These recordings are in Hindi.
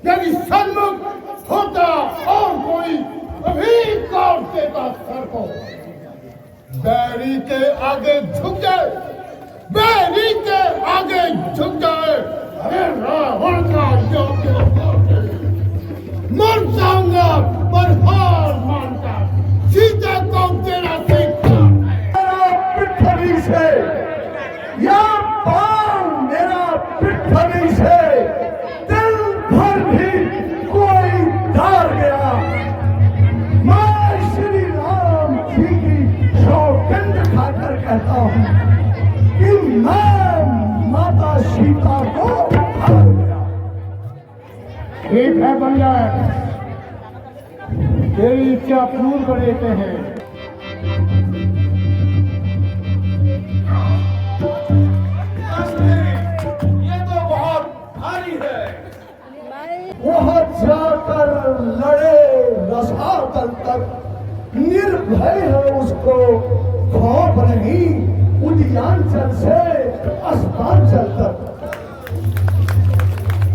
यदि सन्मुख होता और कोई अभी काट देता सर को। बैरी के आगे झुक जाए, बैरी के आगे झुक जाए। अरे रावण का योग्य मर जाऊंगा पर हार मानकर सीता को तेरा पिठ्ठली से या पांव मेरा पिठ्ठली से दिल भर भी कोई डाल गया। मैं श्री राम जी की सौगंध खाकर कहता हूँ कि मैं माता सीता को हार गया। ठीक है बंदा, तेरी इच्छा पूर्ण कर लेते हैं। ये तो बहुत भारी है। वहाँ जाकर लड़े रसातल तक, निर्भय है उसको खौफ नहीं उद्यानचल से अस्तांचल तक।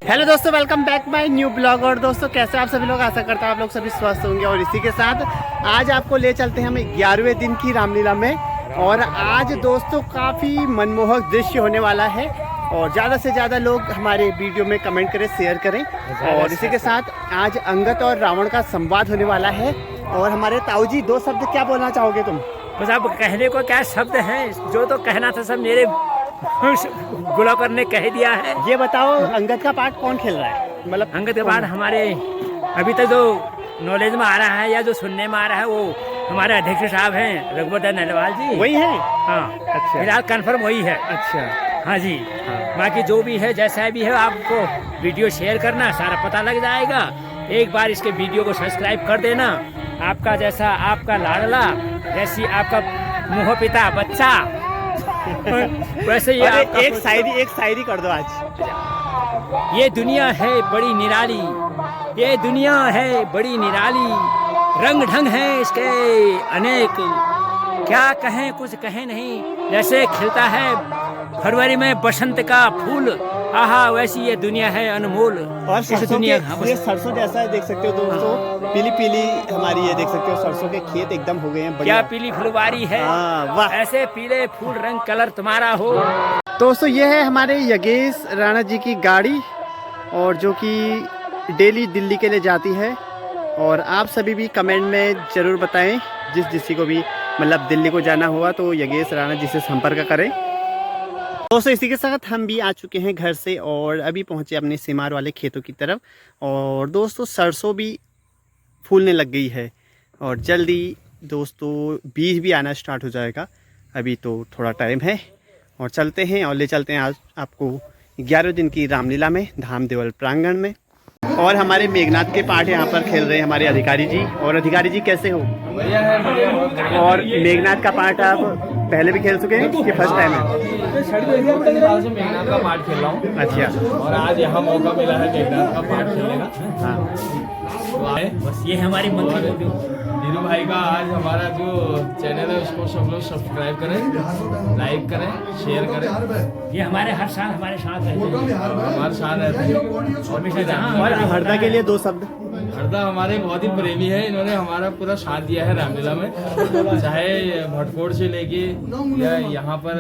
हेलो दोस्तों, welcome back my new blog. और दोस्तों कैसे आप सभी लोग, आशा करता हूँ आप लोग सभी स्वस्थ होंगे। और इसी के साथ आज आपको ले चलते हैं हम 11वें दिन की रामलीला में। और आज दोस्तों काफ़ी मनमोहक दृश्य होने वाला है और ज़्यादा से ज़्यादा लोग हमारे वीडियो में कमेंट करें, शेयर करें। और इसी के साथ आज अंगद और रावण का संवाद होने वाला है। और हमारे ताऊ जी, 2 शब्द क्या बोलना चाहोगे तुम? बस अब कहने को क्या शब्द हैं, जो तो कहना था सब मेरे गुलाकर ने कह दिया है। ये बताओ, अंगद का पार्ट कौन खेल रहा है? मतलब अंगद का पार्ट हमारे अभी तक जो नॉलेज में आ रहा है या जो सुनने में आ रहा है, वो हमारे अध्यक्ष साहब हैं रघुवर नलवाल जी, वही है। हाँ, अच्छा, फिलहाल कंफर्म वही है। अच्छा, हाँ जी, हाँ। बाकी जो भी है जैसा भी है, आपको वीडियो शेयर करना, सारा पता लग जाएगा। एक बार इसके वीडियो को सब्सक्राइब कर देना। आपका जैसा आपका लाडला, जैसी आपका मुँह पिता बच्चा, वैसे ये एक शायरी कर दो आज। ये दुनिया है बड़ी निराली, ये दुनिया है बड़ी निराली, रंग ढंग है इसके अनेक, क्या कहें कुछ कहें नहीं। जैसे खिलता है फरवरी में बसंत का फूल, आहा वैसी ये दुनिया है अनमोल। और इस दुनिया ये सरसों जैसा देख सकते हो दोस्तों, पीली पीली हमारी ये देख सकते हो सरसों के खेत एकदम हो गए हैं। क्या पीली फुलवारी है, वाह। ऐसे पीले फूल रंग कलर तुम्हारा हो। दोस्तों ये है हमारे योगेश राणा जी की गाड़ी, और जो कि डेली दिल्ली के लिए जाती है। और आप सभी भी कमेंट में ज़रूर बताएं, जिस को भी मतलब दिल्ली को जाना हुआ तो योगेश राणा जी से संपर्क करें। दोस्तों इसी के साथ हम भी आ चुके हैं घर से और अभी पहुंचे अपने सिमार वाले खेतों की तरफ। और दोस्तों सरसों भी फूलने लग गई है और जल्दी दोस्तों बीज भी आना स्टार्ट हो जाएगा। अभी तो थोड़ा टाइम है और चलते हैं और ले चलते हैं आज आपको 11 दिन की रामलीला में धाम देवल प्रांगण में। और हमारे मेघनाथ के पाठ यहाँ पर खेल रहे हैं हमारे अधिकारी जी। और अधिकारी जी कैसे हो? और मेघनाथ का पाठ आप पहले भी खेल चुके हैं कि फर्स्ट टाइम है? मेघनाथ का पाठ खेल रहा हूँ। अच्छा, और आज यहाँ मौका मिला है मेघनाथ का पाठ खेलने का। हाँ। बस ये हमारी मंदिर नीरू भाई का आज हमारा जो चैनल है उसको सब लोग सब्सक्राइब करें, लाइक करें, शेयर करें। ये हमारे हर साल हमारे साथ रहते हैं, हमारे साथ रहते हैं। और हरदा के लिए 2 शब्द। हरदा हमारे बहुत ही प्रेमी है, इन्होंने हमारा पूरा साथ दिया है रामलीला में, चाहे भटकोड़ से लेके या यहाँ पर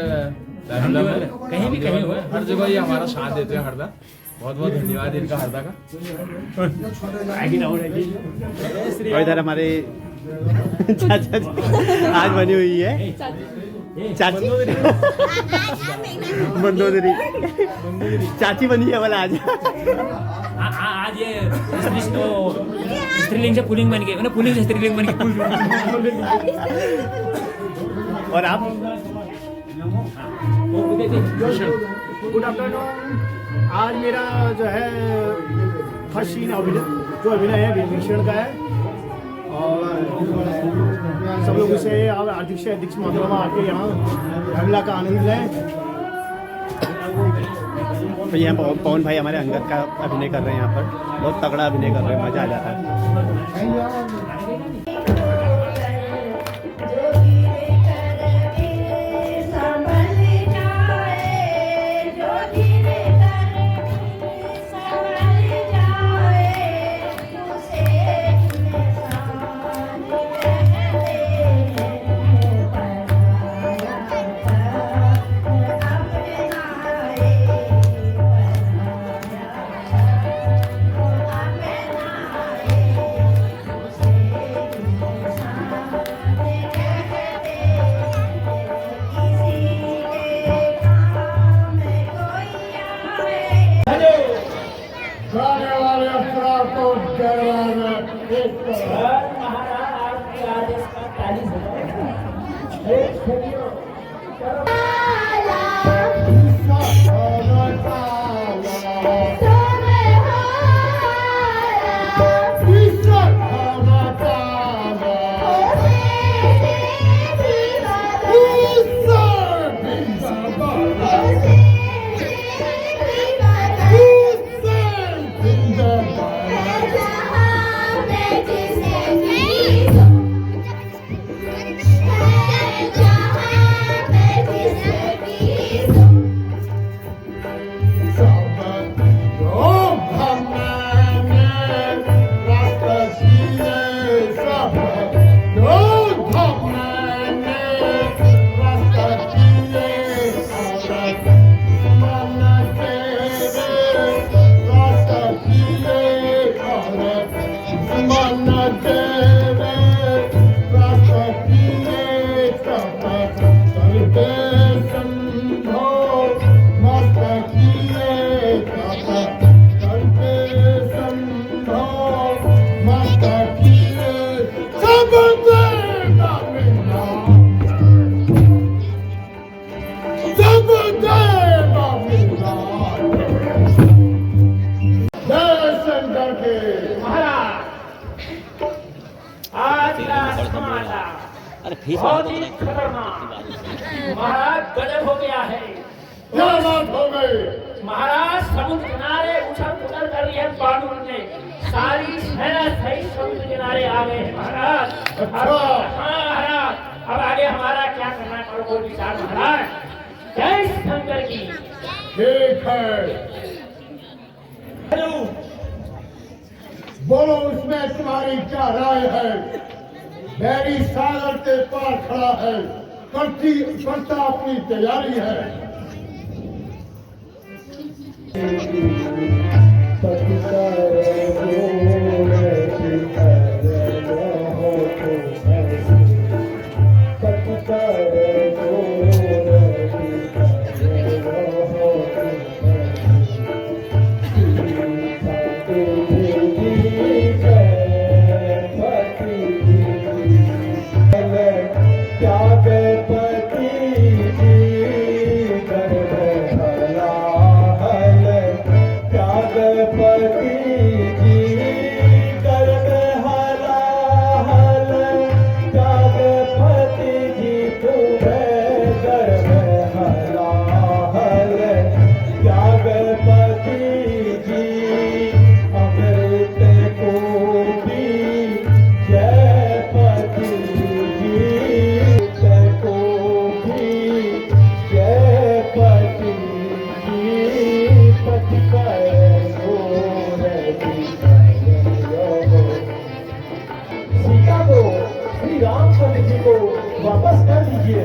कहीं भी कहीं हुए, हर जगह ये हमारा साथ देते हैं। हरदा बहुत बहुत धन्यवाद इनका, हरदा का। और इधर हमारे चाचा जी आज बनी हुई है चाची मंदोदरी, चाची बनी है वाला आज। आज ये स्त्रीलिंग से पुल्लिंग बन गए, पुल्लिंग से स्त्रीलिंग बन गए। और आप? Good afternoon. आज मेरा जो है फर्स्ट सीन अभिनय है विभीषण का है। और सब लोग इसे हार्दिक से अधिक मात्रा में आके यहाँ रामलीला का आनंद लें। तो यहाँ पवन भाई हमारे अंगद का अभिनय कर रहे हैं, यहाँ पर बहुत तगड़ा अभिनय कर रहे हैं, मजा आ जाता है। को डरवाना एक महाराज आपके आदेश का 40 बहुत ही खतरनाक महाराज गजब हो गया है। क्या बात हो गई महाराज समुद्र किनारे उछल पुछल कर रही है पांडुओं ने, सारी सेना सही समुद्र किनारे आ गए हैं महाराज। हाँ महाराज, अब आगे हमारा क्या करना है करो कोई विचार महाराज। जय शंकर की। ठीक है, बोलो उसमें तुम्हारी क्या राय है? बैरी सागर के पार खड़ा है, करता अपनी तैयारी है। वापस कर दीजिए।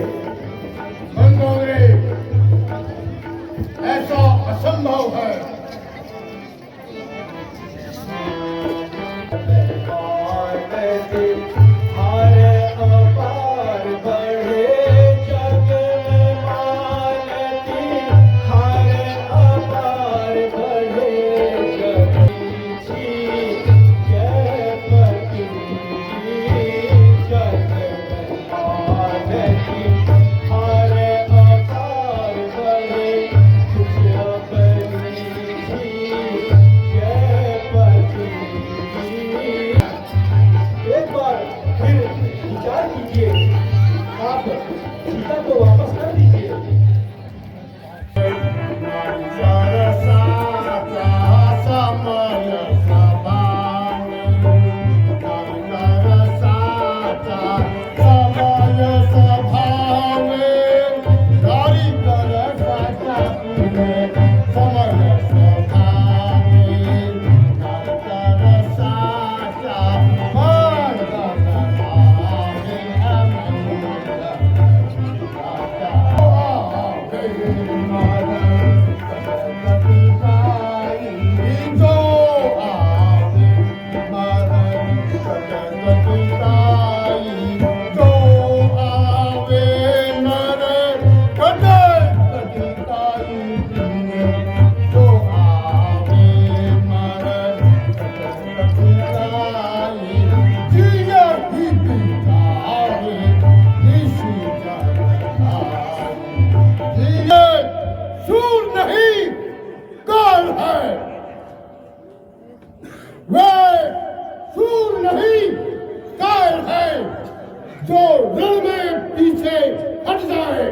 ऐसा असंभव है। वे सूर नहीं कायर है जो रण में पीछे हट जाए।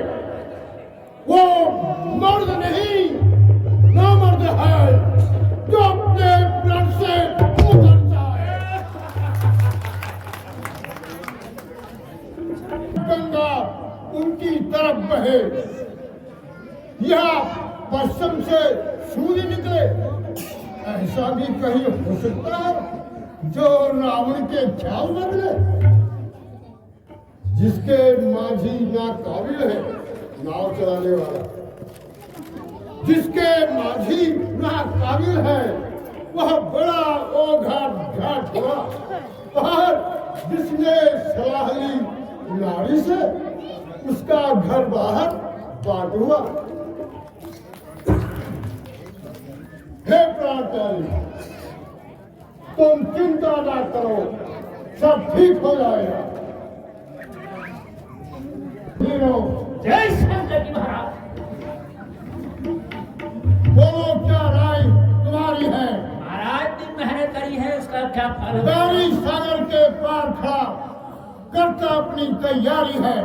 वो मर्द नहीं नामर्द है जो अपने प्रण से उतर जाए। गंगा उनकी तरफ बहे या पश्चिम से सूर्य निकले, ऐसा भी कहीं हो सकता है जो रावण के ख्याल बदले। जिसके माझी ना काबिल है नाव चलाने वाला, जिसके माझी ना काबिल है वह बड़ा ओघा घाट हुआ, और जिसने सलाह ली नारी से उसका घर बाहर बाट हुआ। हे प्राणचारी, तुम चिंता ना करो, सब ठीक हो जाएगा। जय शंकर जी महाराज। बोलो क्या राय तुम्हारी है? महाराज दिन मेहनत करी है, उसका क्या फल? दारी सागर के पार खड़ा करता अपनी तैयारी है।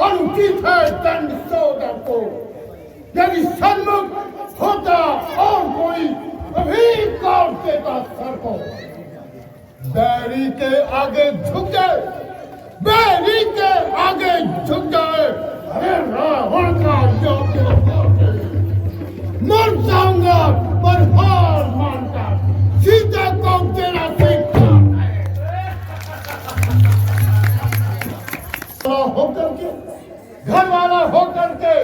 अनुचित है दंड सौदा को। यदि सन्मुख होता और कोई अभी काट देता सर को। बैरी के आगे झुक जाए, बैरी के आगे झुक जाए। अरे रावण का मर जाऊंगा पर हार मानकर सीता को देना सीखता होकर के, घर वाला होकर के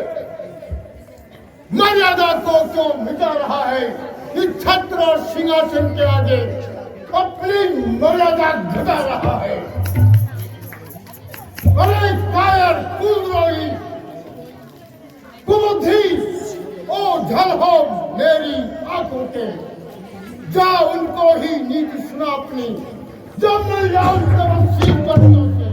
मर्यादा को क्यों मिटा रहा है कि छत्र और सिंहासन के आगे अपनी मर्यादा घटा रहा है। अरे कायर कुद्रोही कुबुद्धि ओ झल हो मेरी आंखों के, जा उनको ही नीति सुना अपनी, जो मिल जाओ तपस्वी बंदों से।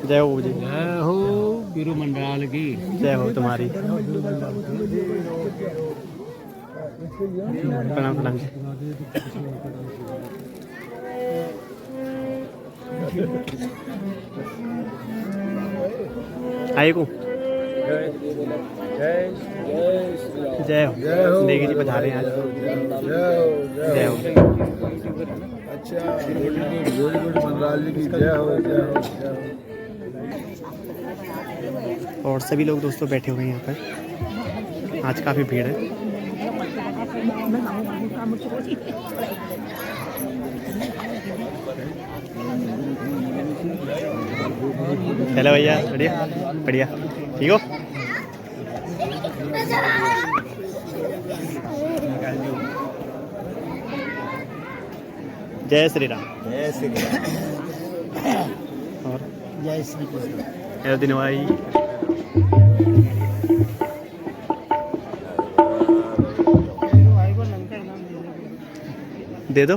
जय हो जी। जय हो वीरू मंडराल की। जय हो तुम्हारी। प्रणाम प्रणाम। आए को जय हो। नेगी जी पधारे हैं आज। जय हो। अच्छा गुड मनराज जी की जय हो, जय हो, जय हो। और सभी लोग दोस्तों बैठे हुए हैं यहाँ पर। आज काफ़ी भीड़ है। हेलो भैया, बढ़िया बढ़िया, ठीक हो? जय श्री राम। जय श्री राम। और जय श्री कृष्ण। हेलो दिन भाई। दे दो।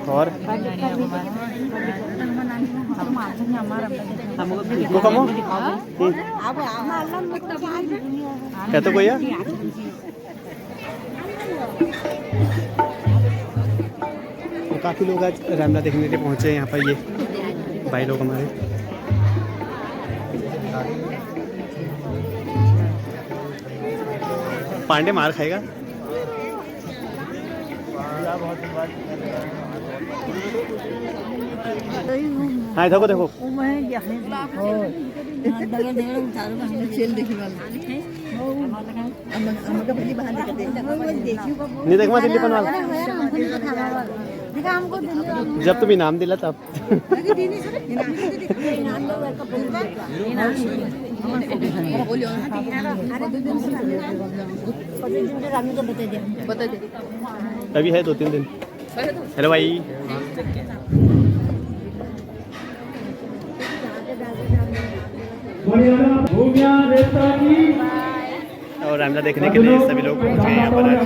और को कमो क्या तो भैया तो काफ़ी लोग आज रामला देखने के लिए पहुँचे हैं यहाँ पर। ये भाई लोग हमारे पांडे मार खाएगा। हाँ देखो देखो नहीं देख मैं दिल्ली बनवा जब तुम इनाम दिला तब अभी है 2-3 दिन। हेलो भाई। और रामला देखने के लिए सभी लोग पहुंच गए यहाँ पर आज।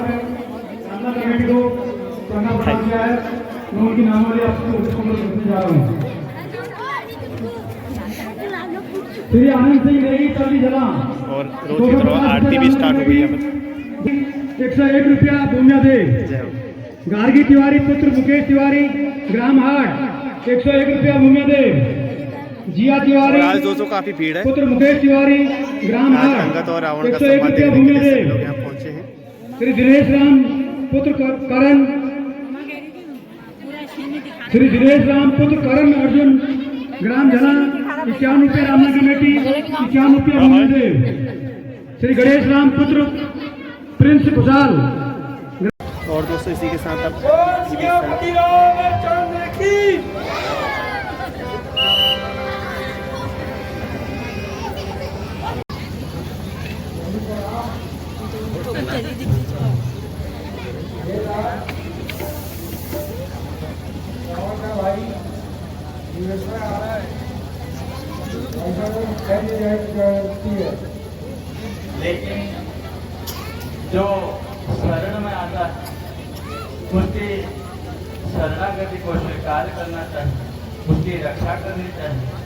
श्री आनंद सिंह नेगी चौली जला और रोज की तरह आरती भी स्टार्ट हो गई है। 101 रुपया भूमिया दे। जय हो। गार्गी तिवारी पुत्र मुकेश तिवारी ग्राम हाट 101 रुपया भूमिया दे। जिया और तिवारी आज दोस्तों काफी भीड़ है। पुत्र मुकेश तिवारी ग्राम आज हाट अंगद और रावण का 101 संवाद रुपया देखने के भूमिया लिए दे। सभी लोग यहाँ पहुंचे हैं। श्री दिनेश राम पुत्र करण श्री दिनेश राम पुत्र करण अर्जुन ग्राम झला 51 रुपया रामना कमेटी 51 रुपया भूमिया दे। श्री गणेश राम पुत्र प्रिंस खुशाल। और दोस्तों इसी के साथ अब लेकिन जो शरण में आता है उसकी शरणागति को स्वीकार करना चाहिए, उसकी रक्षा करनी चाहिए।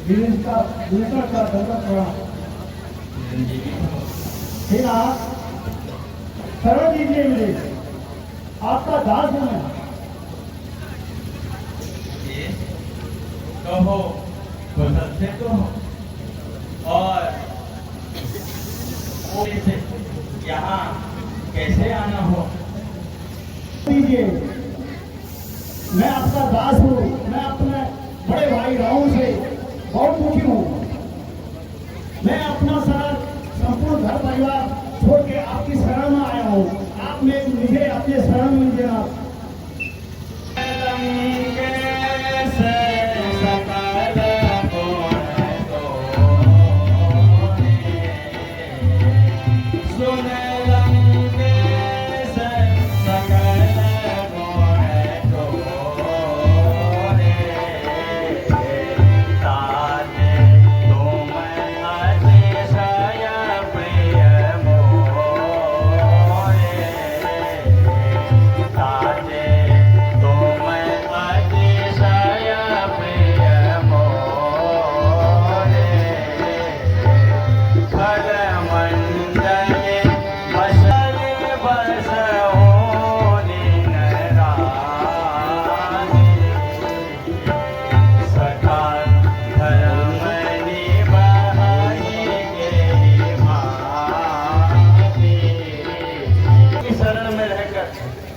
का दंडवत प्रणाम। हे नाथ, शरण दीजिए मुझे, आपका दास हूं मैं। कहो तो सत्य कहो, और यहाँ कैसे आना हो? दीजिए, मैं आपका दास हूँ। मैं अपने बड़े भाई राहु से बहुत दुखी हूँ। मैं अपना सारा संपूर्ण घर परिवार छोड़ के आपकी शरण में आया हूँ। आप मुझे अपने शरण में लीजिए आप।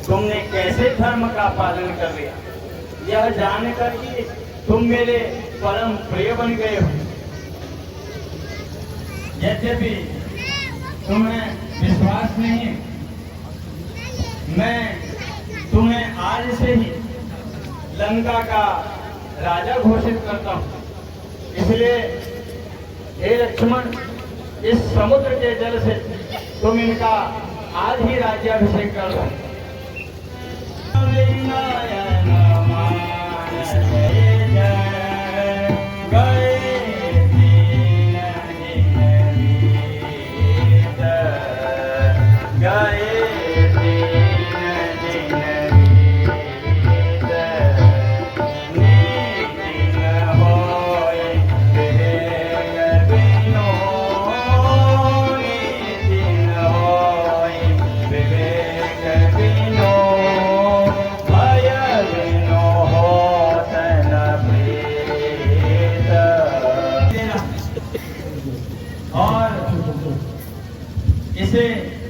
तुमने कैसे धर्म का पालन कर लिया, यह जानकर कि तुम मेरे परम प्रिय बन गए हो। यद्यपि तुम्हें विश्वास नहीं, मैं तुम्हें आज से ही लंका का राजा घोषित करता हूँ। इसलिए हे लक्ष्मण, इस समुद्र के जल से तुम इनका आज ही राज्याभिषेक कर दो। इसे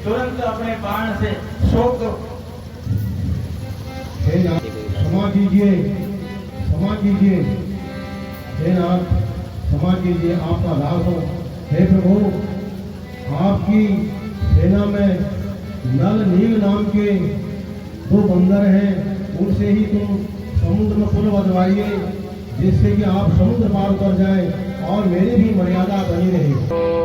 तुरंत अपने बाण से शोक दो। हे नाथ, क्षमा कीजिए, क्षमा कीजिए। हे नाथ, क्षमा कीजिए, आपका दास हूं। हे प्रभु, आपकी सेना में नल नील नाम के दो बंदर हैं, उनसे ही तुम समुद्र में पुल बंधवाइए, जिससे कि आप समुद्र पार कर जाएं और मेरी भी मर्यादा बनी रहे।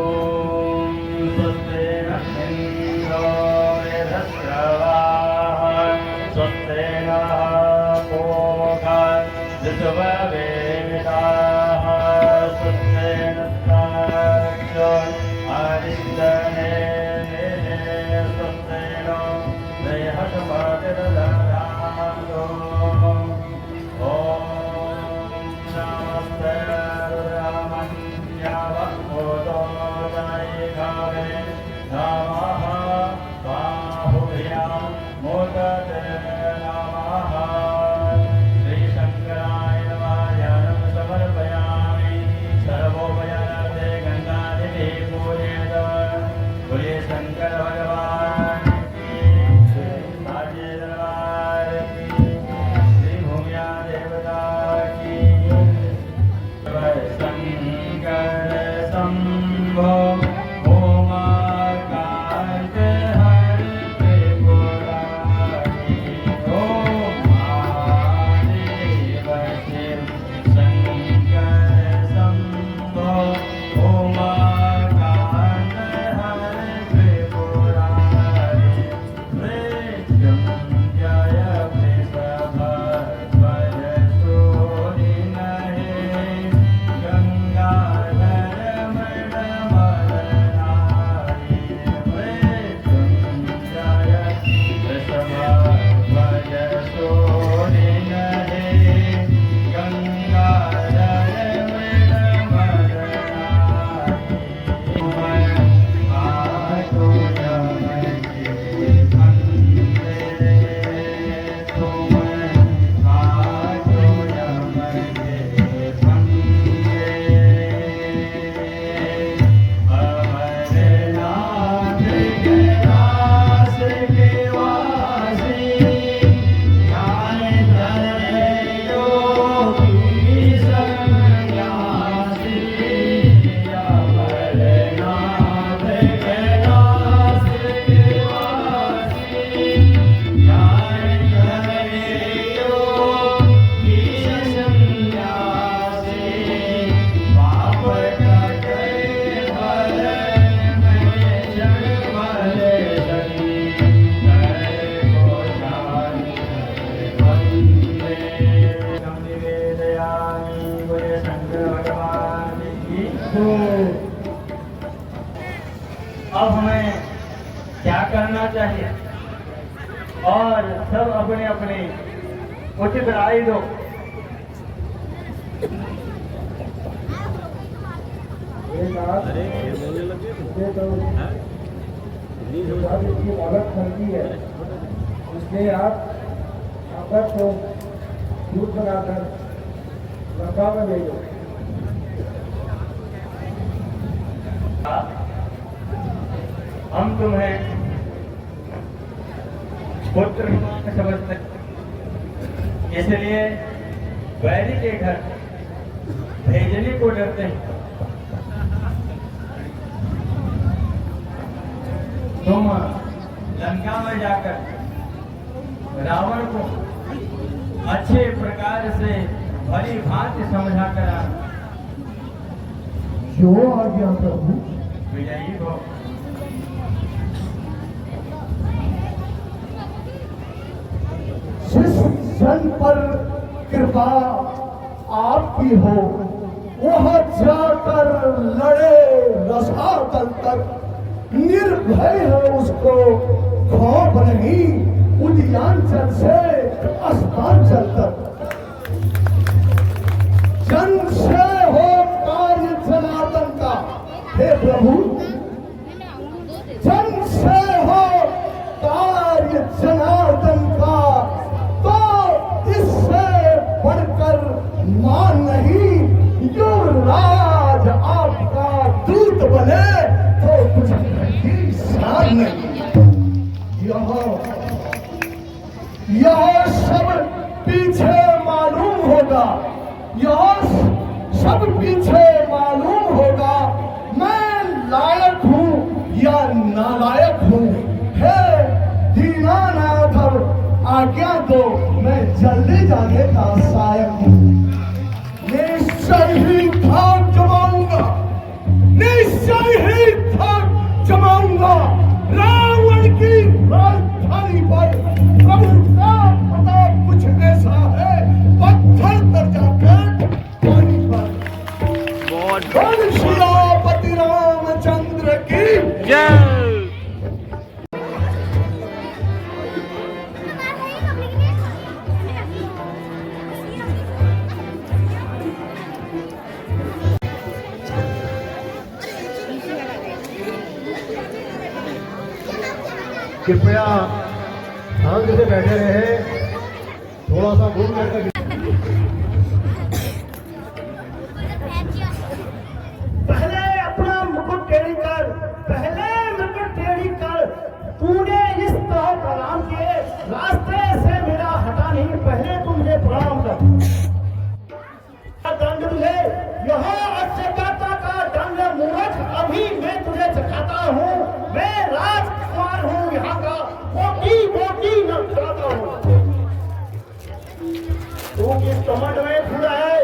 अब हमें क्या करना चाहिए और सब अपने अपने उचित राय दो। हालत बनती है, इसलिए आप आपस को दूध बनाकर लंका में भेजो। हम तुम्हें पुत्र समझते, इसलिए बैरी के घर भेजने को डरते हैं। तुम लंका में जाकर रावण को अच्छे प्रकार से भली भांति समझा कर आना। जो आ गया प्रभु। विजयी हो। जिस जन पर कृपा आपकी हो वह जाकर लड़े रसातल तक, निर्भय है उसको खौफ नहीं उद्यानचल से अस्तांचल तक। जन से हो कार्य जनार्दन का, हे प्रभु जन से हो कार्य जनार्दन का, तो इससे बढ़कर मान नहीं। यो राज आपका दूत बने तो कुछ घंटी सार नहीं। यह सब पीछे मालूम होगा, यह सब पीछे मालूम होगा। मैं लायक हूँ या नालायक हूँ, हे दीनानाथ अब आज्ञा दो, मैं जल्दी जाने का सहायक हूँ। निश्चय ही भाग जमाऊंगा, निश्चय ही भाग जमाऊंगा रावण की राजधानी पर। प्रभु का पता कुछ ऐसा है, पत्थर तर जाकर पानी पर। श्रीपति रामचंद्र की जय। कृपया शांति से बैठे रहे, थोड़ा सा घूम कर। पहले अपना मुकुट टेढ़ी कर, पहले मुकुट टेढ़ी कर। तूने इस तरह प्रणाम किए, रास्ते से मेरा हटा नहीं, पहले तू मुझे प्रणाम कर। दंड तुझे यह अक्षता का दंड मूर्ख, अभी मैं तुझे चखाता हूँ। मैं राजकुमार हूँ, यहाँ का मोटी मोटी न खाता हूँ। तू किस कमंड में फूला है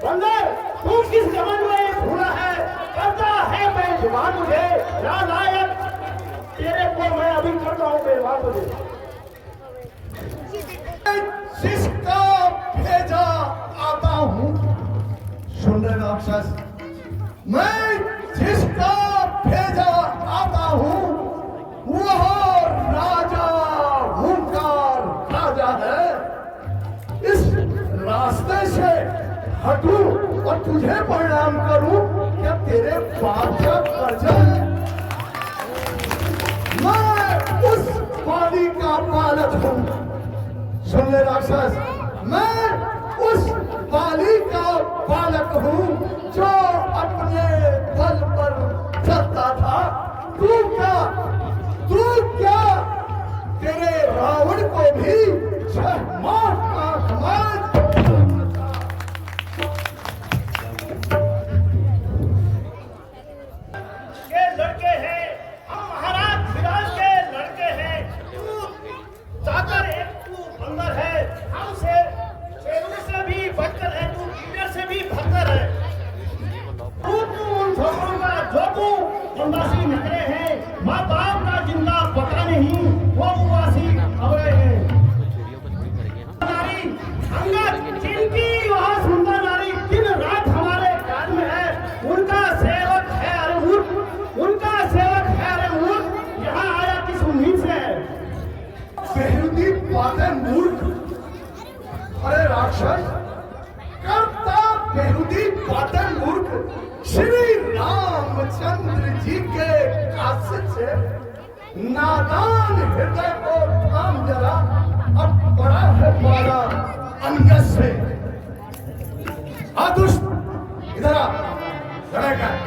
बंदर, तू किस कमंड में फूला है? करता है बेजुबान मुझे नालायक, तेरे को मैं अभी करता हूँ बेजुबान तुझे। जिसका भेजा आता हूँ, सुन रहे राक्षस, मैं जिसका भेजा आता हूँ वह राजा ओंकार राजा है। इस रास्ते से हटूं और तुझे प्रणाम करूं, क्या तेरे बाप का कर्जा है? मैं उस वादी का पालक हूं। सुन ले राक्षस, मैं उस वाली का बालक हूँ जो अपने दल पर चलता था। तू क्या तेरे रावण को भी 6 माह का कमाल। ये लड़के हैं, हम महाराज विराज के लड़के हैं। तू जाकर एक तू बंदर है, हमसे शेरों से भी बढ़कर है, तू कीड़े से भी भक्कर है। तू उन छोकरों का जो तू बंदासी निकले हैं, माँ बाप का जिंदा पता नहीं, वो उवासी अब रहे हैं। नारी अंगद जिनकी वह सुंदर नारी दिन रात हमारे कान में है, उनका से राक्षस करता बेहुदी बादल मूर्ख श्री रामचंद्र जी के कासिद से नादान हृदय को थाम जरा, अब बड़ा है पारा अंगद से। दुष्ट इधर आ, लड़ाई कर।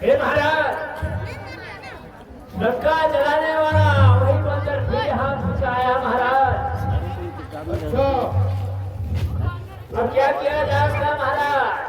हे महाराज, लंका जलाने वाला वही बंदर फिर हाथ उठाया महाराज। अच्छा, अब क्या किया जा सकता महाराज?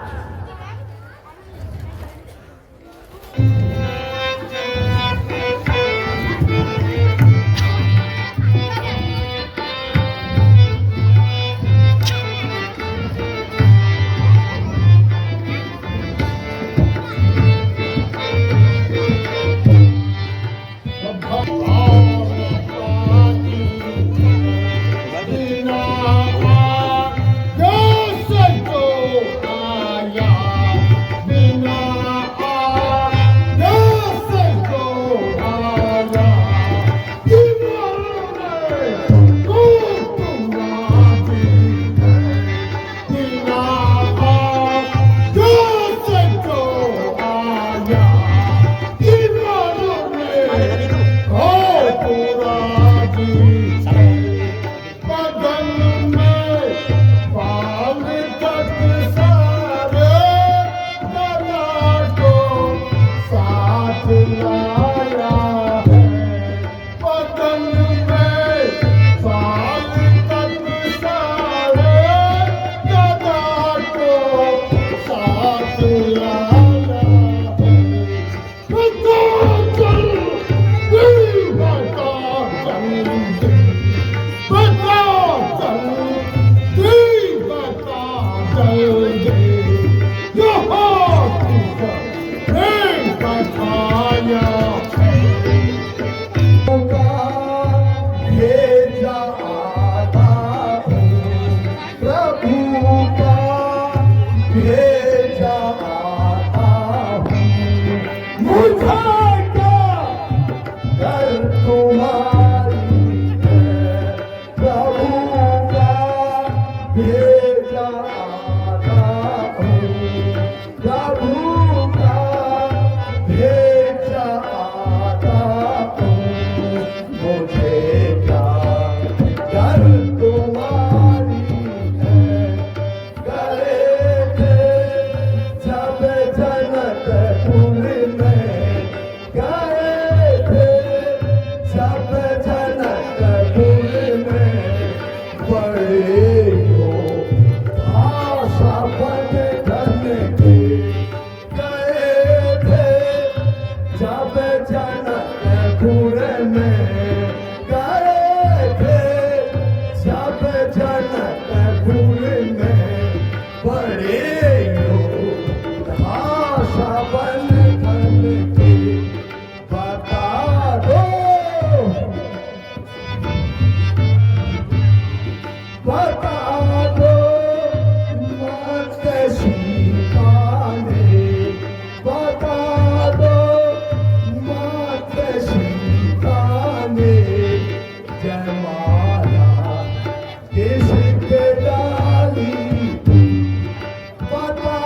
बता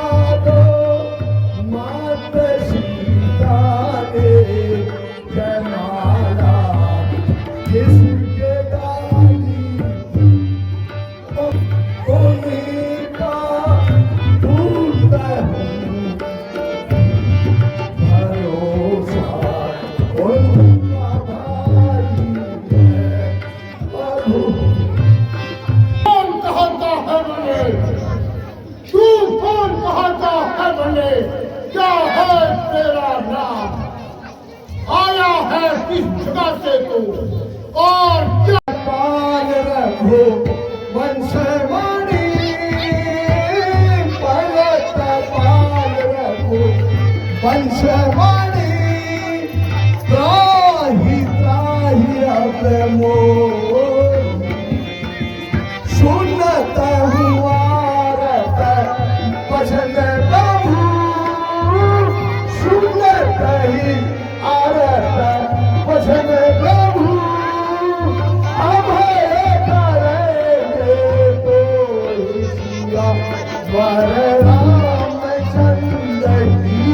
दो मात सीता इस जगह से तो और क्या पाल रखो वंशवाणी पर्वत पाल रखो वंशवाणी त्राही त्राही अब मोर सुनत हुआ भजन प्रभु सुनत ही आरत भजन प्रभु अभय करेंगे तो सिया वर रामचंद्र की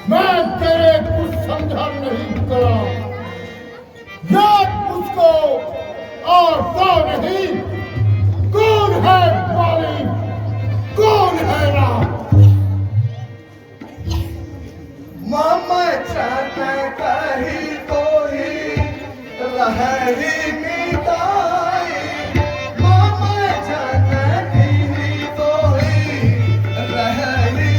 मैं तेरे कुछ समझा नहीं करा याद मुझको और तो नहीं कौन है वाली कौन है राम मामा चाहते कहीं तो ही रही मिटाई मामा चाहते कहीं तो ही रही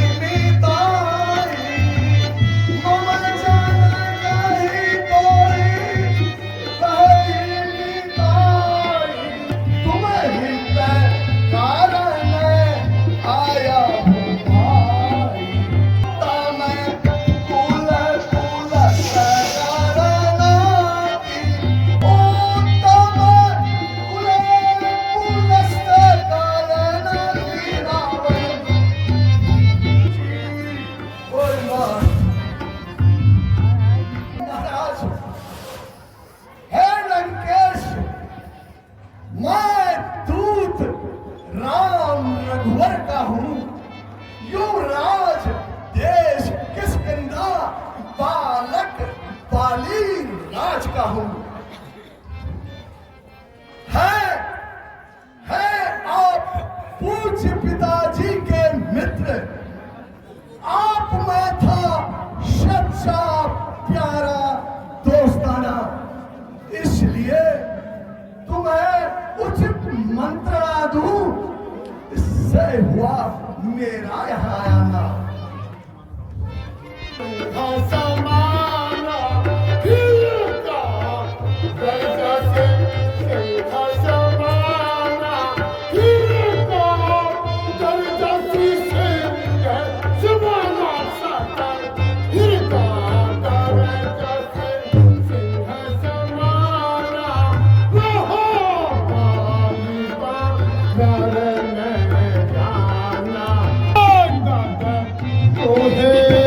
पूज्य पिताजी के मित्र आप में था सच्चा प्यारा दोस्ताना इसलिए तुम्हें उचित मंत्रणा दूं इससे हुआ मेरा यहाँ आना Oh, hey,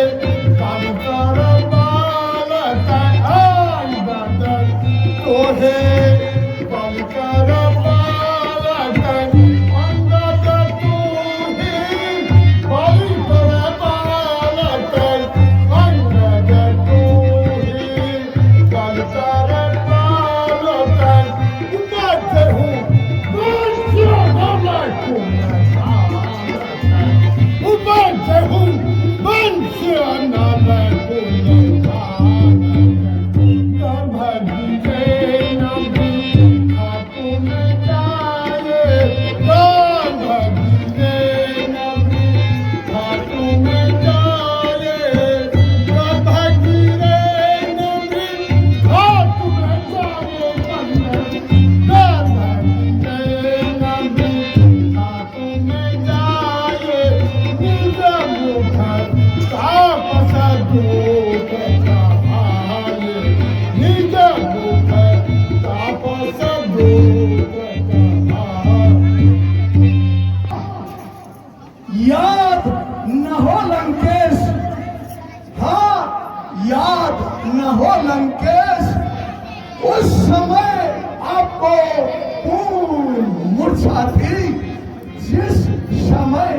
इच्छा थी जिस समय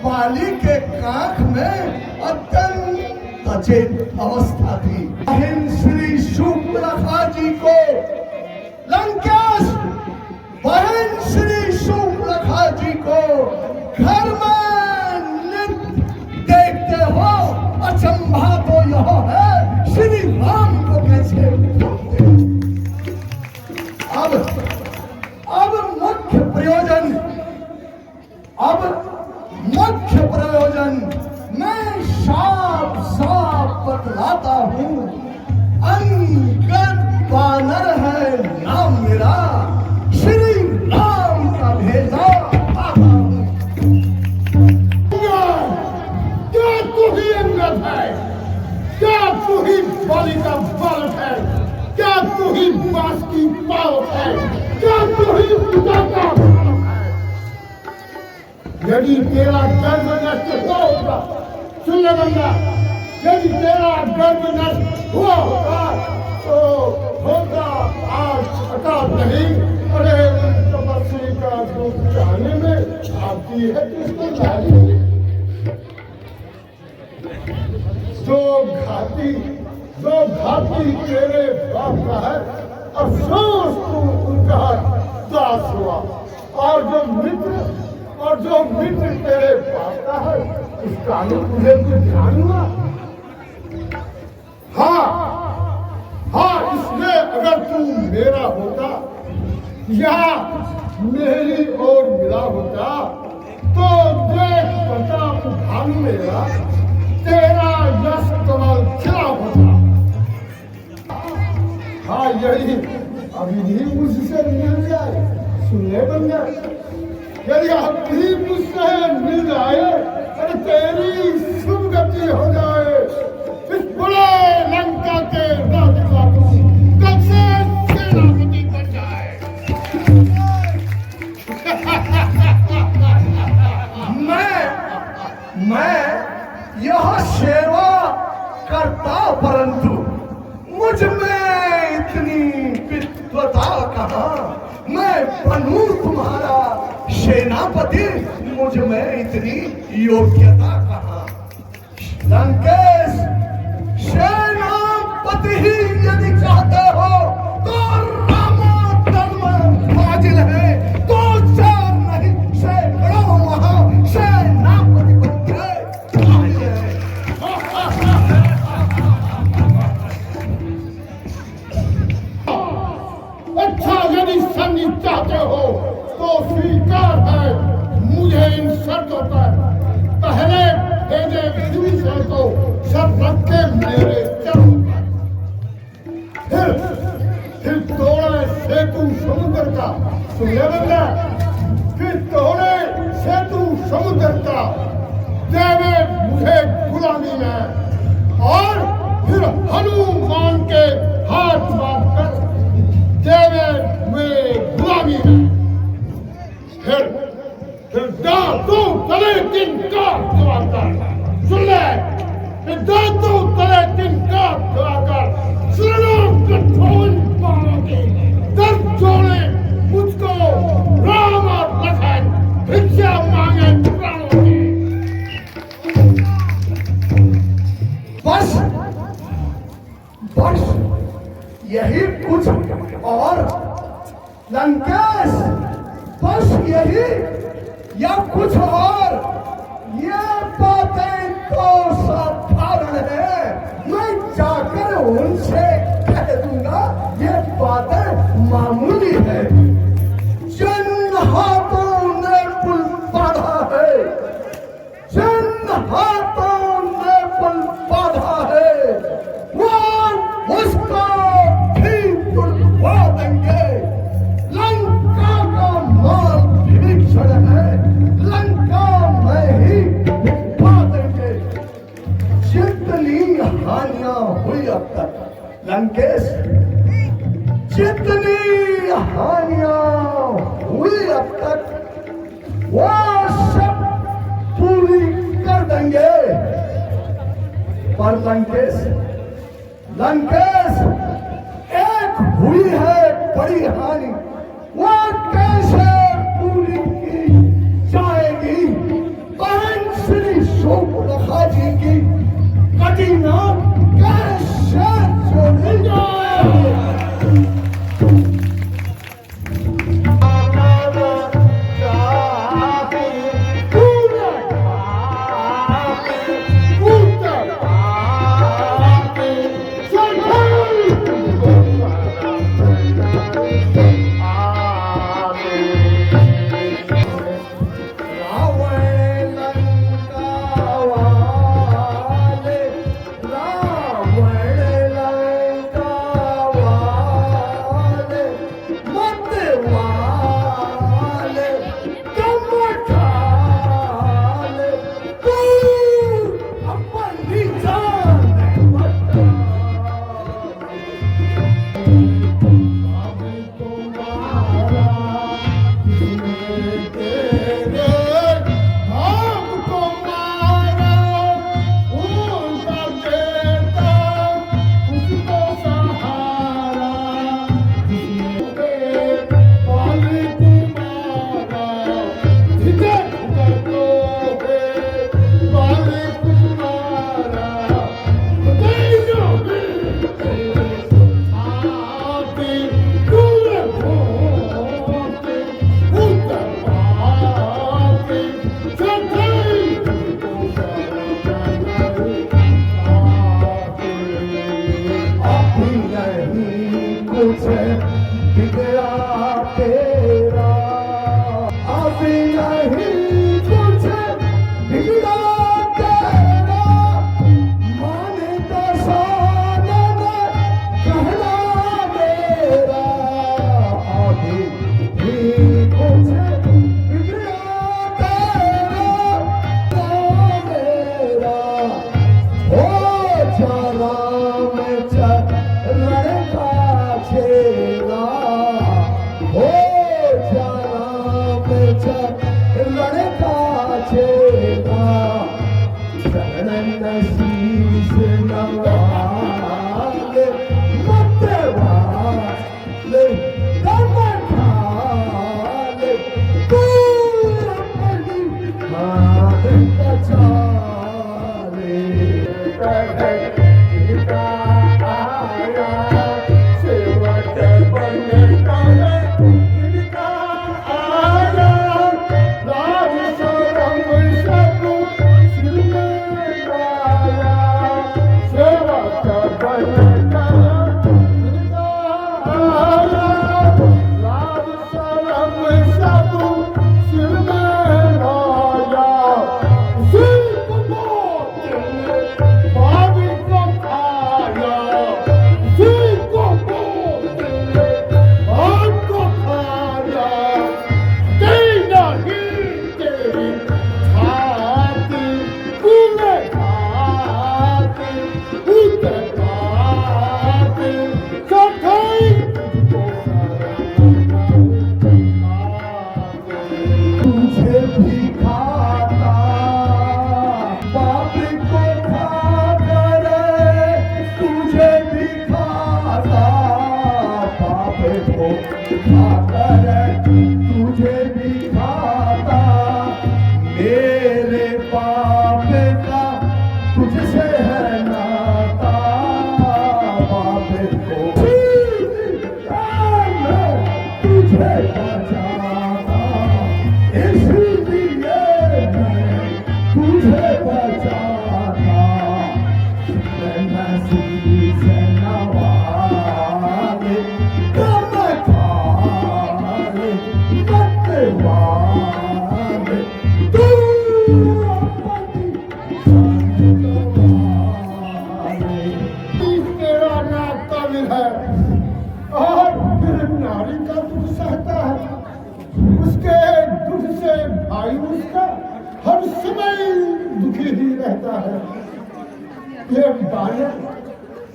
पाली के काख में अत्यंत अचेत अवस्था थी। बहन श्री सुप्रखा जी को लंकेश, बहन श्री सुप्रखा जी को घर में देखते हो। अचंभा तो यह है श्री राम को कैसे अब मुख्य प्रयोजन मैं साफ साफ बतलाता हूँ। अंगद वानर है नाम मेरा, श्री राम का भेजा आता हूँ। क्या तू ही अंगद है? क्या तू ही बाली का बालक है? क्या तू ही बांस की पावक है? क्या तू ही पिता का बालक है? यदि तेरा गर्भ नष्ट हुआ होगा, सुन ले बंदा, यदि तेरा गर्भ नष्ट हुआ होगा तो होगा आज अकाल नहीं। अरे तपस्वी का दुख चाहने में आती है किसको चाहिए? जो घाती तेरे बाप का है, अफसोस तू उनका दास हुआ। और जो मित्र तेरे बाप का है, उसका तुझे कुछ ध्यान हुआ? हाँ, इसमें अगर तू मेरा होता या मेरी ओर मिला होता तो देख बता उठान मेरा तेरा यश कमल खिला होता। हाँ, यही अभी भी मुझसे मिल जाए, सुनने बन जाए। यदि अभी मुझसे मिल जाए, अरे तेरी शुभ गति हो जाए। इस बड़े लंका के राजा तू कल से सेनापति बन जाए। मैं यह सेवा करता, परंतु मुझ में इतनी विद्वता कहाँ? मैं बनूं तुम्हारा सेनापति, मुझ में इतनी योग्यता कहाँ? लंकेश, सेनापति ही यदि चाहते हो तो रामा धर्म फाजिल है, तो चार नहीं सैकड़ों वहां सेनापति बन गए। अच्छा, यदि संधि चाहते हो तो स्वीकार है मुझे इन शर्तों पर। पहले भेजे विभीषण को सब रखे मेरे चरणों पर, फिर तोड़े सेतु समुद्र का, सुनने बंदा, फिर तोड़े सेतु समुद्र का, देवे मुझे गुलामी में, और फिर हनुमान के हाथ बांधकर देवे हुए गुलामी में। फिर दांतों तले तिनका दबाकर, सुन ले, फिर दांतों तले तिनका दबाकर सुनो कठोर बाणों के दर्द जोड़े मुझको राम और लखन भिक्षा मांगे प्राणों के। बस यही कुछ और लंकेश, बस यही या कुछ और? ये बातें तो साधारण है, मैं जाकर उनसे कह दूंगा ये बातें मामूली है। जिन हाथों ने पुल बांधा है, जिन हाथों ने पुल बांधा है, वो उसको भी तुड़वा देंगे। लंका का माल विभीषण है, लंका में ही भिजवा देंगे। जितनी हानियां हुई अब तक लंकेश, जितनी हानियां हुई अब तक, वो सब पूरी कर देंगे। पर लंकेश, एक हुई है बड़ी हानि, वो कैसे पूरी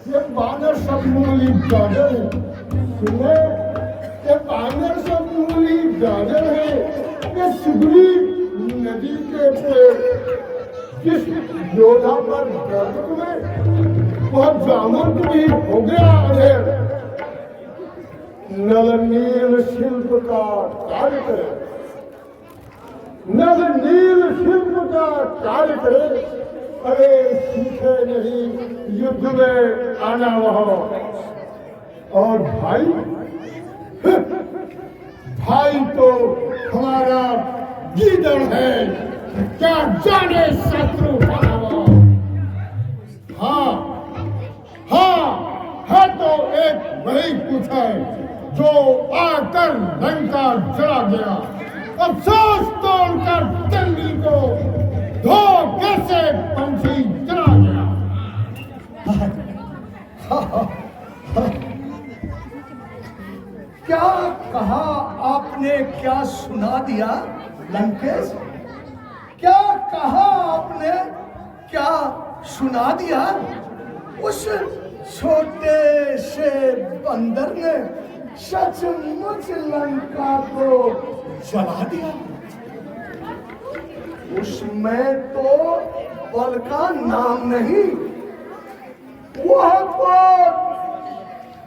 ये बानर सब मूली गाजर है, सुने ये बानर सब मूली गाजर है। ये सिगरी नदी के जिस योद्धा पर दर्द में वह जामुन भी हो गया अधेर। नल नील शिल्प का कार्य करे, नल नील शिल्प का कार्य करे। अरे सीखे नहीं युद्ध में आना वह। और भाई भाई तो हमारा गीदड़ है, क्या जाने शत्रु बनावा। हाँ हाँ है तो एक वही कुछ है जो आकर लंका जला गया। अफसोस तोड़कर जंगली को धोखे से पंछी चला गया। क्या कहा आपने, क्या सुना दिया लंकेश? क्या कहा आपने, क्या सुना दिया? उस छोटे से बंदर ने सचमुच लंका को जला दिया। उसमें तो बल का नाम नहीं, वह तो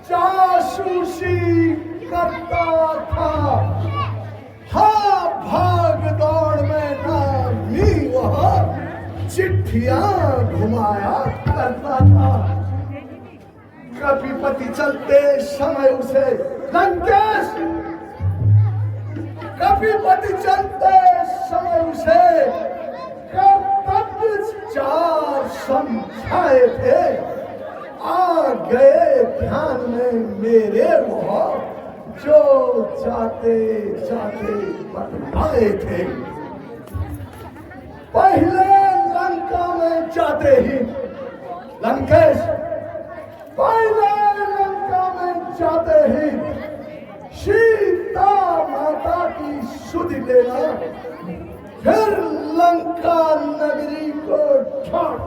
जासूसी करता था। हाँ, भाग दौड़ में नामी वह चिट्ठियां घुमाया करता था। कभी पति चलते समय उसे लंकेश, कभी पति चलते समय उसे कर्तव्य 4 समझाए थे। आ गए ध्यान में मेरे वो जो जाते जाते बतलाए थे। पहले लंका में जाते ही लंकेश, पहले लंका में जाते ही सीता माता की सुधि लेना, फिर लंका नगरी को ठाक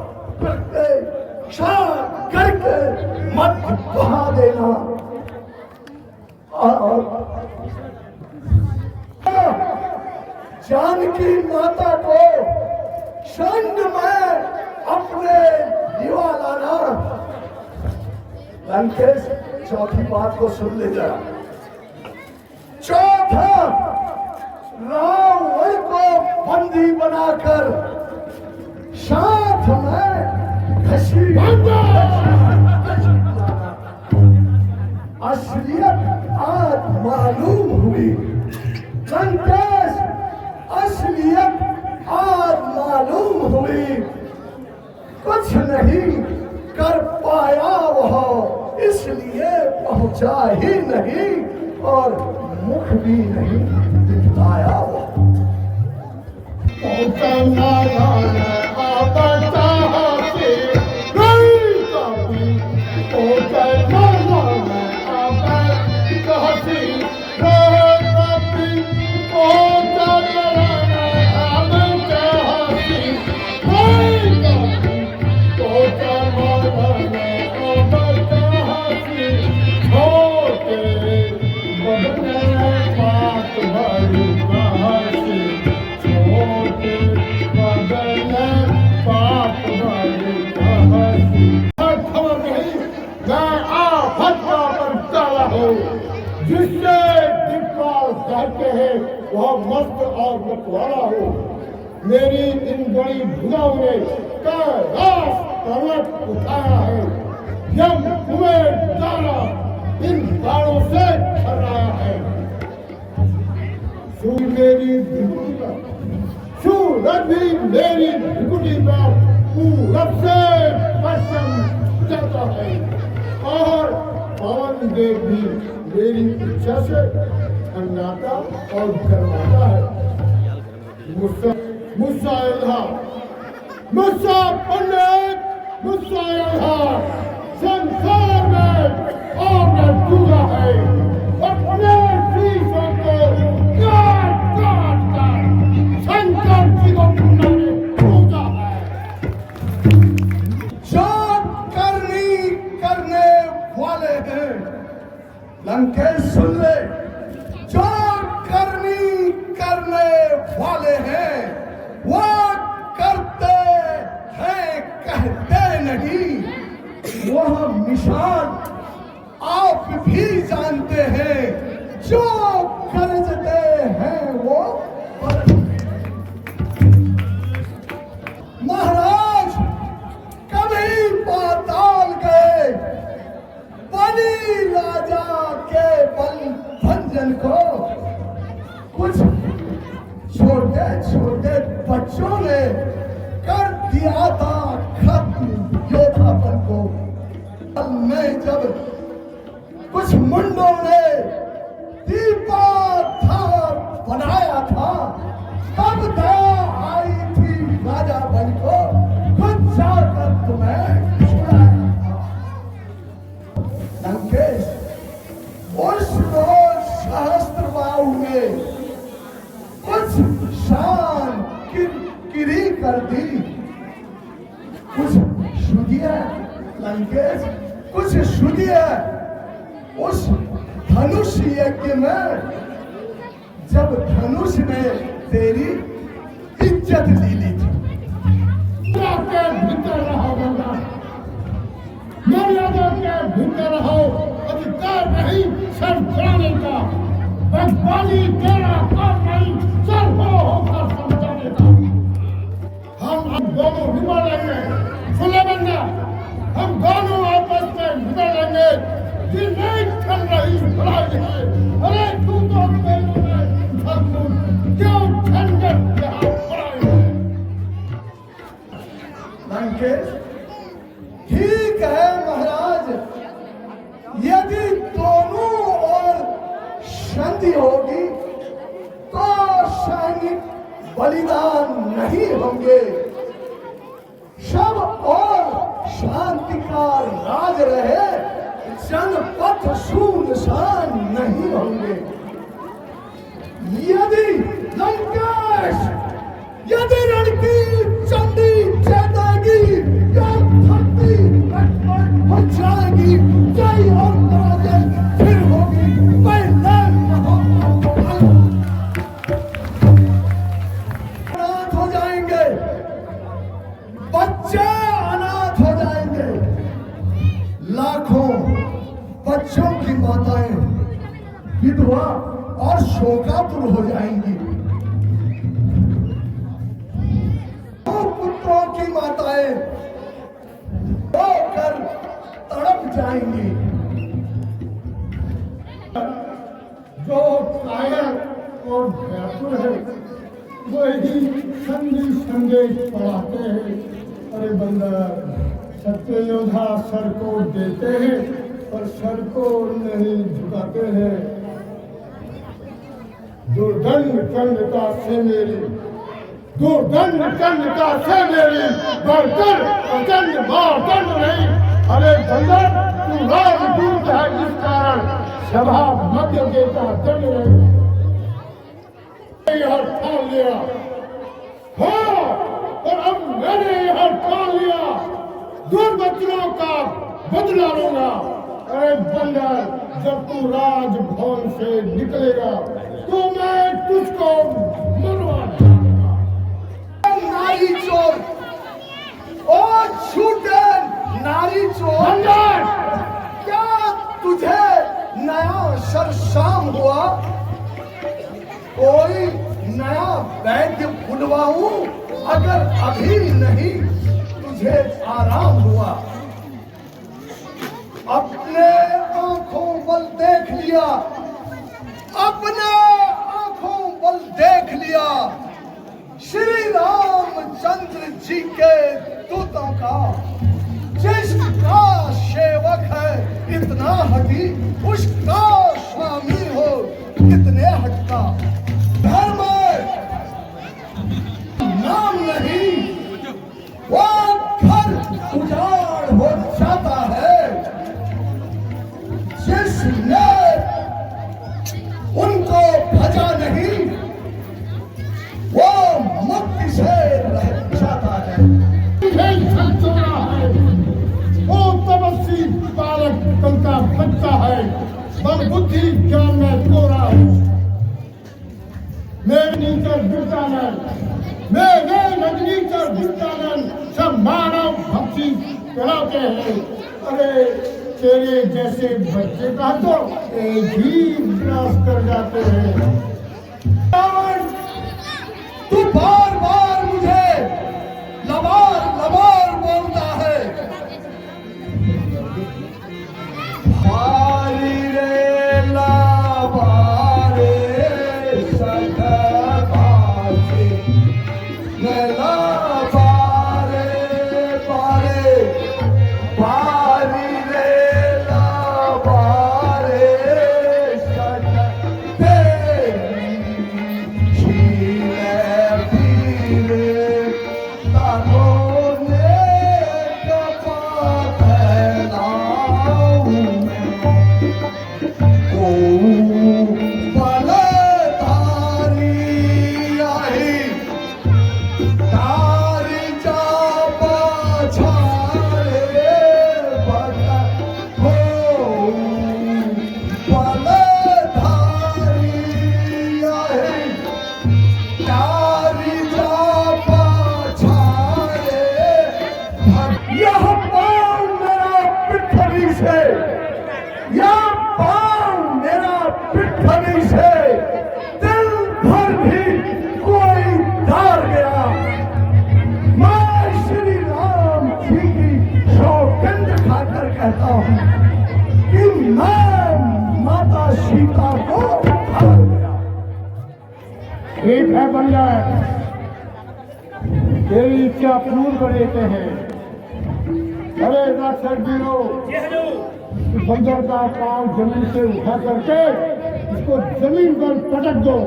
करके शांत करके मत बहा देना। और जानकी माता को संग में अपने दिवा लाना। लंकेश, चौथी बात को सुन ले जरा। चौथा, रावण को बंदी बनाकर साथ में असलियत आज मालूम हुई। लंकेश, असलियत आज मालूम हुई। कुछ नहीं कर पाया वह, इसलिए पहुंचा ही नहीं और मुख भी नहीं दिखाया वह। जिससे दिक्कत कहते हैं वह मस्त और मतवाला हो। मेरी इन बड़ी भुजाओं ने कैलाश पर्वत उठाया है। यम कुबेर तारा इन बाणों से छराया है। मेरी सूरज भी मेरी भुकुटी पर पूरब से पश्चिम जाता है और पवन देव भी मेरी इच्छा से अन्नाता और करवाता है। मुस्सा पंडित, मुस्सा संसार में और दूजा है। अपने शीशों को काट काट कर शंकर जी को पूजा है। जो करने वाले हैं लंकेश, सुन ले, जो करने वाले हैं वो करते हैं, कहते नहीं। वह निशान आप भी जानते हैं, जो गरजते हैं वो महाराज कभी पाताल गए, बलि राजा के बल भंजन को कुछ छोटे छोटे बच्चों ने कर दिया था खत्म योद्धापन को। मैं जब कुछ मुंडों ने दीपाधार बनाया था, तब दया आई थी राजा बल को, खुद जाकर तुम्हें छुड़ाया था। लंकेश, उस रोज सहस्त्रबाहु ने कुछ शान किरी कर दी। कुछ शुद्धिया लंकेश, कुछ शुद्धिया उस धनुष यज्ञ में, जब धनुष ने तेरी इज्जत इज्जत ले ली थी। के भीतर रहो बंदा, मर्यादा के भीतर रहो, अधिकार नहीं सर जाने का, बदबाजी तेरा काम नहीं सर होकर समझाने का। हम दोनों निभा लेंगे, सुने बंदा, हम दोनों आपस में निभा लेंगे। ये नहीं चल रही लड़ाई है, अरे तू तो मेरे में क्यों झंझट यहाँ पड़ाई है? लंकेश, ठीक है महाराज, यदि दोनों ओर संधि होगी तो सैनिक बलिदान नहीं होंगे, सब और शांति का राज रहे, जनपथ सुनसान नहीं होंगे। यदि लंकेश, यदि रण की चंडी चेतेगी या धरती कटपट हो जाएगी, जय और पराजय फिर होगी। पहले अनाथ हो जाएंगे, बच्चे अनाथ हो जाएंगे, लाखों बच्चों की माताएं विधवा और शोकातुर हो जाएंगी, पुत्रों की माताएं रोकर तड़प जाएंगी। जो कायर और व्याकुल है वही संधि संदेश पढ़ाते हैं। अरे बंदा, सत्य योद्धा सर को देते हैं पर सर को नहीं झुकाते हैं। दुर्दंड चंद्रिका से मेरी, दुर्दंड चंद्रिका से मेरी, बरकर प्रचंड मारदंड नहीं। अरे बंदा, तू राजदूत है इस कारण सभा मध्य देता दंड नहीं। यह ठान लिया, हाँ, और अब मैंने यह ठान लिया, दुर्वचनों का बदला लूंगा। अरे बंदा, जब तू राजभवन से निकलेगा तो मैं तुझको मरवा दूंगा। नारी चोर, ओ छूटे नारी चोर, क्या तुझे नया सरसाम हुआ? कोई नया वैद्य बुलवाऊं अगर अभी नहीं तुझे आराम हुआ? अपने आंखों बल देख लिया, अपने आंखों बल देख लिया श्री रामचंद्र जी के दूतों का। जिसका सेवक है इतना हठी, उसका स्वामी हो कितने हटका। धर्म नाम नहीं, वो घर उजाड़ हो जाता है। जिसने उनको भजा नहीं वो मुक्ति से रह जाता है। वो तपस्वी बालक कल का बच्चा है, बल बुद्धि ज्ञान में कोरा है। मेरे नीचे दुर्दानन, मेरे नजनीचर दुर्दानन सब मानव भक्ति कराते हैं। अरे तेरे जैसे बच्चे का तो एक ही विनाश कर जाते हैं। तू बार बार मुझे लबार लबार बोलता है। बारी रे लाबारे सखबासे, लाबारे बारे, बारी रे लाबारे सखते छीले पीले तानों ने कपा फैलाऊं मैं। ओ बलधारी पर भी कोई डर गया, मैं श्री राम जी की सौगंध खाकर कहता हूँ कि मैं माता सीता को हार गया। ठीक है बन जाए, तेरी इच्छा पूर्ण कर देते हैं। अरे डॉक्टर जीरो, बंदर का पांव जमीन से उठा करके इसको जमीन पर पटक दो।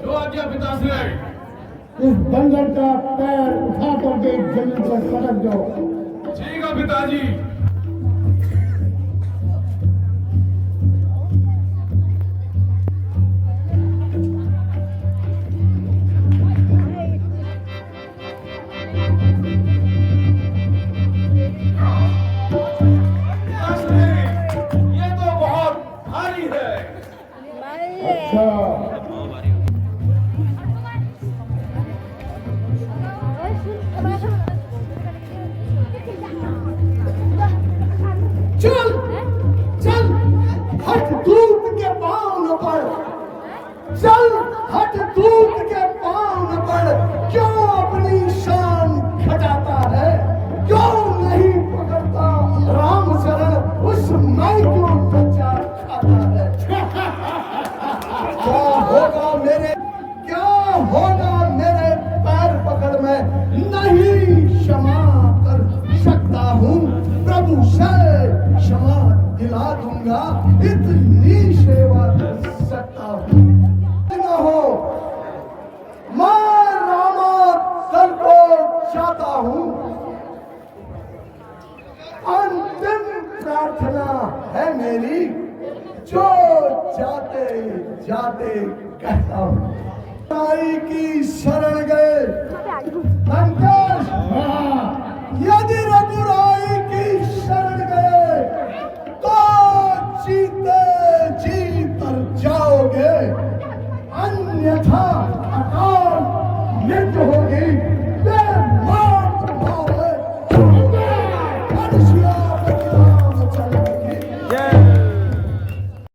जो आज्ञा पिताश्री। इस बंदर का पैर उठा करके जमीन पर पटक दो। ठीक है पिताजी। ये तो बहुत भारी है। अच्छा, चल चल हट दूत के पाँव न पड़, चल हट दूत के पाँव न पड़। क्यों अपनी शान घटाता है, क्यों नहीं पकड़ता राम शरण उस माई को बच्चा खाता है। क्या होगा मेरे पैर पकड़ में, नहीं क्षमा कर सकता हूँ, प्रभु से क्षमा दिला दूंगा, इतनी सेवा कर सकता हूँ। न हो मैं रामाचल को चाहता हूँ, अंतिम प्रार्थना है मेरी, जो जाते जाते कहता हूँ, माई की शरण गए लंका